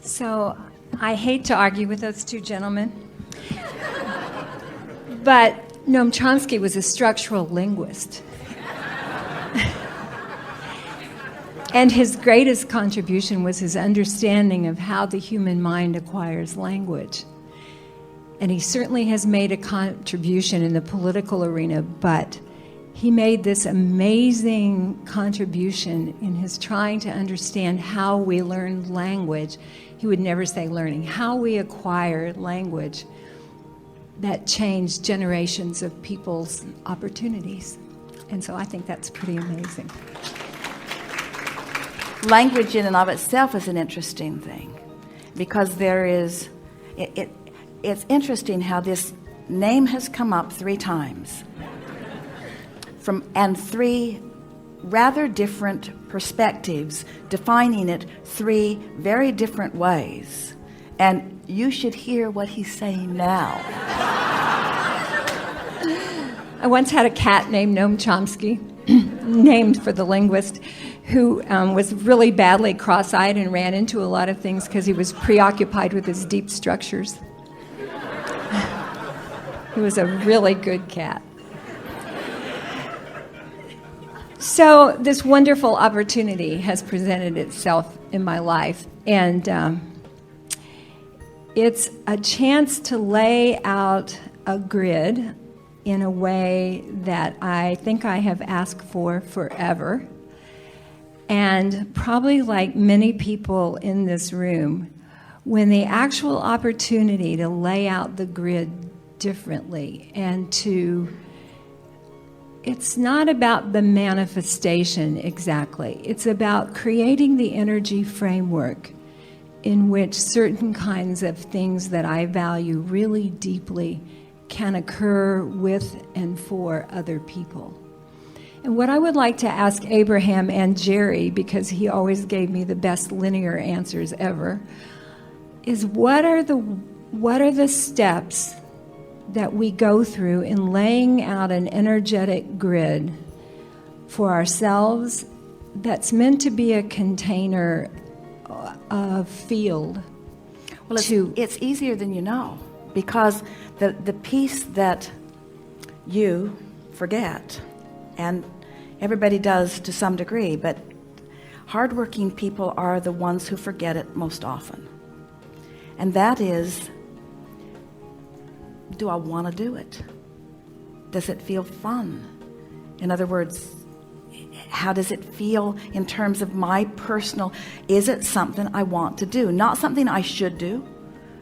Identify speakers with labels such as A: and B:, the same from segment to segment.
A: So I hate to argue with those two gentlemen, but Noam Chomsky was a structural linguist. And his greatest contribution was his understanding of how the human mind acquires language. And he certainly has made a contribution in the political arena, but he made this amazing contribution in his trying to understand how we learn language. He would never say learning, how we acquire language that changed generations of people's opportunities. And so I think that's pretty amazing.
B: Language in and of itself is an interesting thing, because there is, it's interesting how this name has come up 3 times and 3 rather different perspectives defining it 3 very different ways. And you should hear what he's saying now.
A: I once had a cat named Noam Chomsky, named for the linguist, who was really badly cross-eyed and ran into a lot of things because he was preoccupied with his deep structures. He was a really good cat. So this wonderful opportunity has presented itself in my life, and it's a chance to lay out a grid in a way that I think I have asked for forever. And probably like many people in this room, when the actual opportunity to lay out the grid differently and to, it's not about the manifestation exactly. It's about creating the energy framework in which certain kinds of things that I value really deeply can occur with and for other people. And what I would like to ask Abraham and Jerry, because he always gave me the best linear answers ever, is what are the steps that we go through in laying out an energetic grid for ourselves that's meant to be a container of field?
B: Well, it's easier than you know, because the piece that you forget, and everybody does to some degree, but hardworking people are the ones who forget it most often. And that is, do I want to do it? Does it feel fun? In other words, how does it feel in terms of my personal, is it something I want to do? Not something I should do,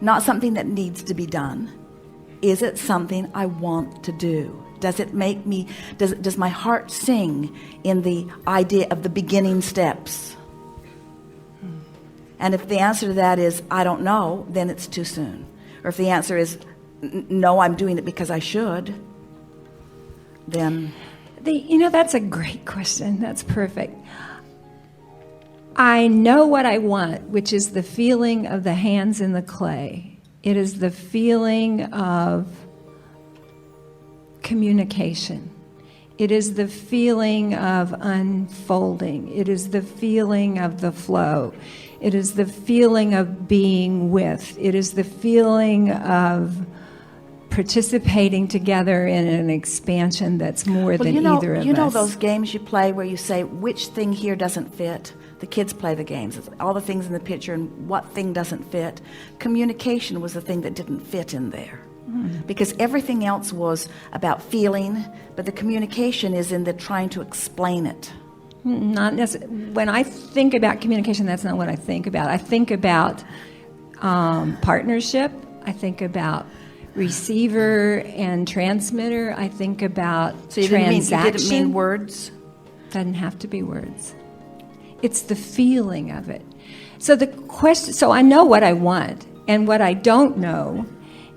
B: not something that needs to be done. Is it something I want to do? Does it make me, does my heart sing in the idea of the beginning steps? And if the answer to that is, I don't know, then it's too soon. Or if the answer is, no, I'm doing it because I should, then...
A: That's a great question. That's perfect. I know what I want, which is the feeling of the hands in the clay. It is the feeling of communication. It is the feeling of unfolding. It is the feeling of the flow. It is the feeling of being with. It is the feeling of participating together in an expansion that's more than either of us.
B: You know those games you play where you say, which thing here doesn't fit? The kids play the games. It's all the things in the picture and what thing doesn't fit. Communication was the thing that didn't fit in there. Because everything else was about feeling, but the communication is in the trying to explain it.
A: Not necessarily. When I think about communication, that's not what I think about. I think about partnership. I think about receiver and transmitter. I think about transaction.
B: You didn't mean words?
A: Doesn't have to be words. It's the feeling of it. So the question. So I know what I want, and what I don't know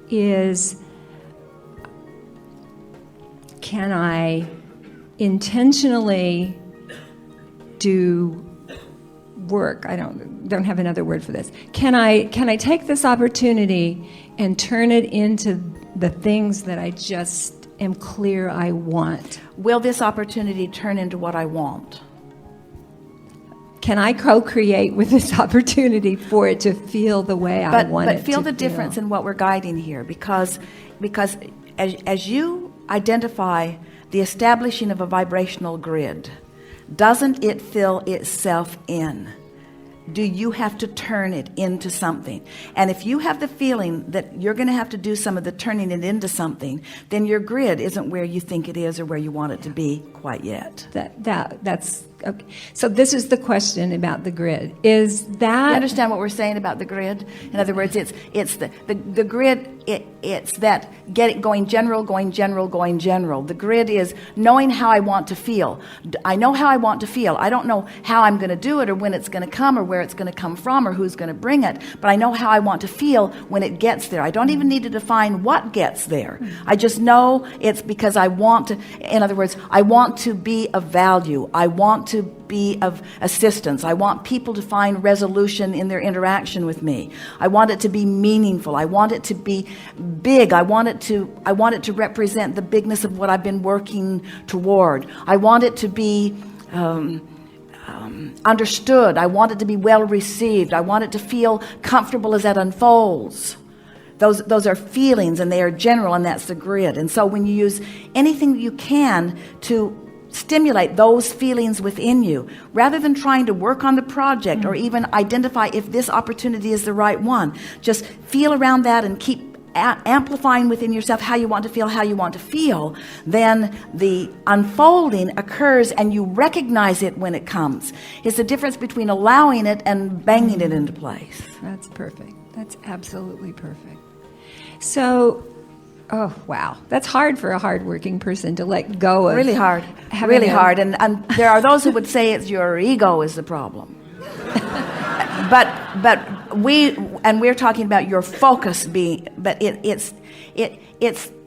A: is, can I intentionally do work? I don't have another word for this. Can I take this opportunity and turn it into the things that I just am clear I want?
B: Will this opportunity turn into what I want?
A: can I co-create with this opportunity for it to feel the way I want it to feel?
B: But feel the difference in what we're guiding here, because as you identify the establishing of a vibrational grid, doesn't it fill itself in? Do you have to turn it into something? And if you have the feeling that you're going to have to do some of the turning it into something, then your grid isn't where you think it is or where you want it to be quite yet.
A: That's okay. So this is the question about the grid. Is that...
B: You understand what we're saying about the grid? In other words, it's the grid, it's that get it going general, going general, going general. The grid is knowing how I want to feel. I know how I want to feel. I don't know how I'm going to do it or when it's going to come or where it's going to come from or who's going to bring it, but I know how I want to feel when it gets there. I don't even need to define what gets there. I just know it's because I want to, in other words, I want to be of value. I want to be of assistance. I want people to find resolution in their interaction with me. I want it to be meaningful. I want it to be big. I want it to represent the bigness of what I've been working toward. I want it to be understood. I want it to be well received. I want it to feel comfortable as that unfolds. Those are feelings, and they are general, and that's the grid. And so when you use anything you can to stimulate those feelings within you, rather than trying to work on the project or even identify if this opportunity is the right one, just feel around that and keep amplifying within yourself how you want to feel, then the unfolding occurs and you recognize it when it comes. It's the difference between allowing it and banging it into place.
A: That's perfect. That's absolutely perfect. So, oh, wow. That's hard for a hardworking person to let go of.
B: Really hard. Really hard. And there are those who would say it's your ego is the problem. But we're talking about your focus being, but it's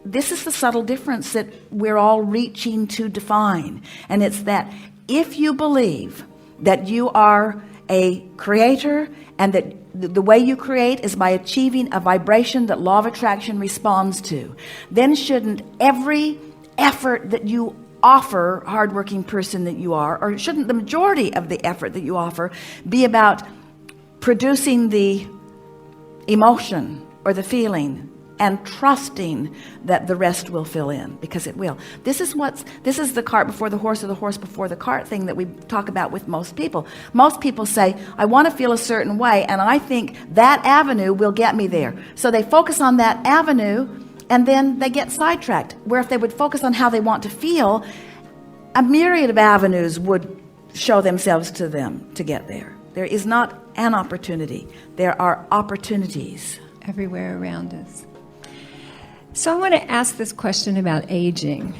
B: this is the subtle difference that we're all reaching to define. And it's that if you believe that you are a creator and that the way you create is by achieving a vibration that law of attraction responds to, then shouldn't every effort that you offer, hardworking person that you are, or shouldn't the majority of the effort that you offer be about producing the emotion or the feeling and trusting that the rest will fill in, because it will. This is the cart before the horse or the horse before the cart thing that we talk about with most people. Most people say, I want to feel a certain way, and I think that avenue will get me there. So they focus on that avenue, and then they get sidetracked. Where if they would focus on how they want to feel, a myriad of avenues would show themselves to them to get there. There is not an opportunity. There are opportunities
A: everywhere around us. So I want to ask this question about aging.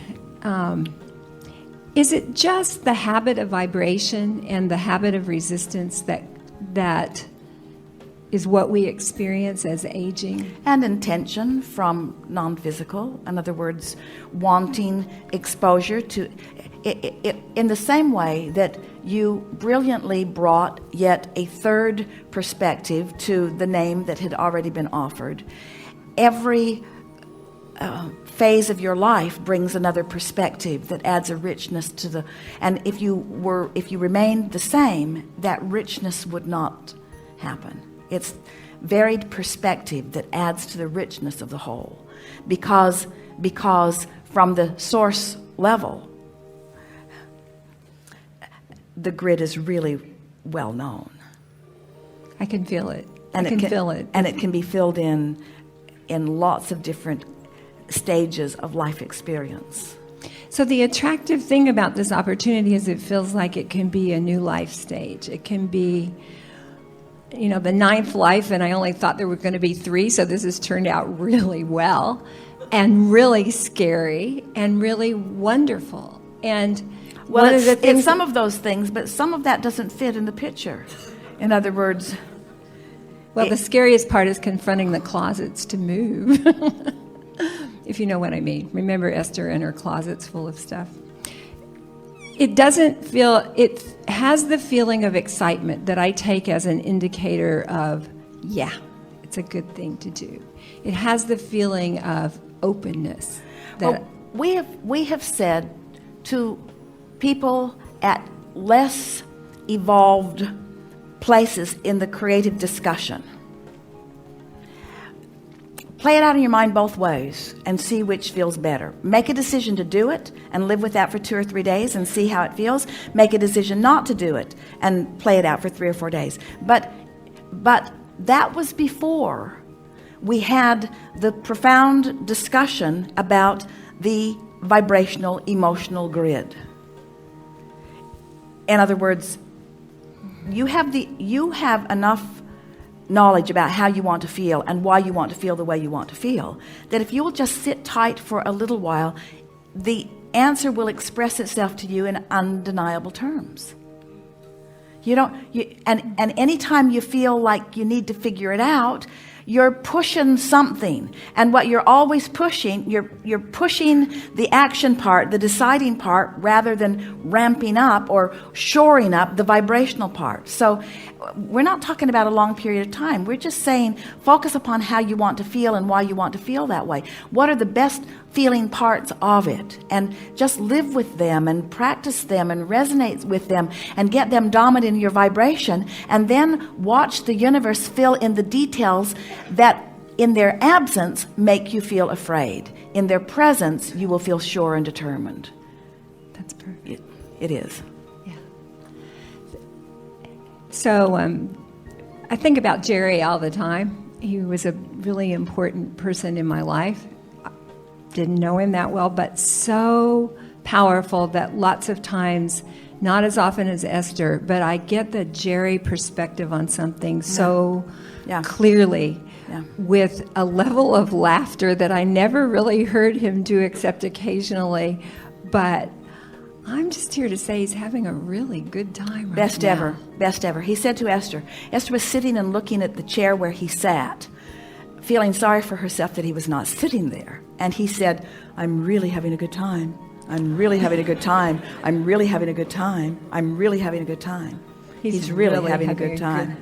A: Is it just the habit of vibration and the habit of resistance that is what we experience as aging? And
B: intention from non-physical. In other words, wanting exposure to in the same way that you brilliantly brought yet a third perspective to the name that had already been offered. Every phase of your life brings another perspective that adds a richness to the, and if you remained the same, that richness would not happen. It's varied perspective that adds to the richness of the whole, because from the source level, the grid is really well known.
A: I can feel it.
B: And I can feel it. And it can be filled in lots of different stages of life experience.
A: So the attractive thing about this opportunity is it feels like it can be a new life stage. It can be, the ninth life, and I only thought there were going to be 3, so this has turned out really well and really scary and really wonderful. And
B: well, it's some of those things, but some of that doesn't fit in the picture. In other words,
A: well, the scariest part is confronting the closets to move. If you know what I mean. Remember Esther and her closets full of stuff. It has the feeling of excitement that I take as an indicator of, yeah, it's a good thing to do. It has the feeling of openness.
B: Well, we have said to people at less evolved places in the creative discussion. Play it out in your mind both ways and see which feels better. Make a decision to do it and live with that for 2 or 3 days and see how it feels. Make a decision not to do it and play it out for 3 or 4 days. But that was before we had the profound discussion about the vibrational emotional grid. In other words, you have enough knowledge about how you want to feel and why you want to feel the way you want to feel, that if you will just sit tight for a little while, the answer will express itself to you in undeniable terms. And anytime you feel like you need to figure it out, you're pushing something, and what you're always pushing, you're pushing the action part, the deciding part, rather than ramping up or shoring up the vibrational part. So we're not talking about a long period of time. We're just saying focus upon how you want to feel and why you want to feel that way. What are the best feeling parts of it, and just live with them and practice them and resonate with them and get them dominant in your vibration, and then watch the universe fill in the details that in their absence make you feel afraid. In their presence you will feel sure and determined.
A: That's perfect.
B: It is.
A: Yeah. So I think about Jerry all the time. He was a really important person in my life. Didn't know him that well, but so powerful that lots of times, not as often as Esther, but I get the Jerry perspective on something so clearly, with a level of laughter that I never really heard him do except occasionally. But I'm just here to say he's having a really good time right
B: Best
A: now.
B: ever. Best ever. He said to Esther was sitting and looking at the chair where he sat, feeling sorry for herself that he was not sitting there. And he said, I'm really having a good time. I'm really having a good time. I'm really having a good time. I'm really having a good time. He's really having a good time.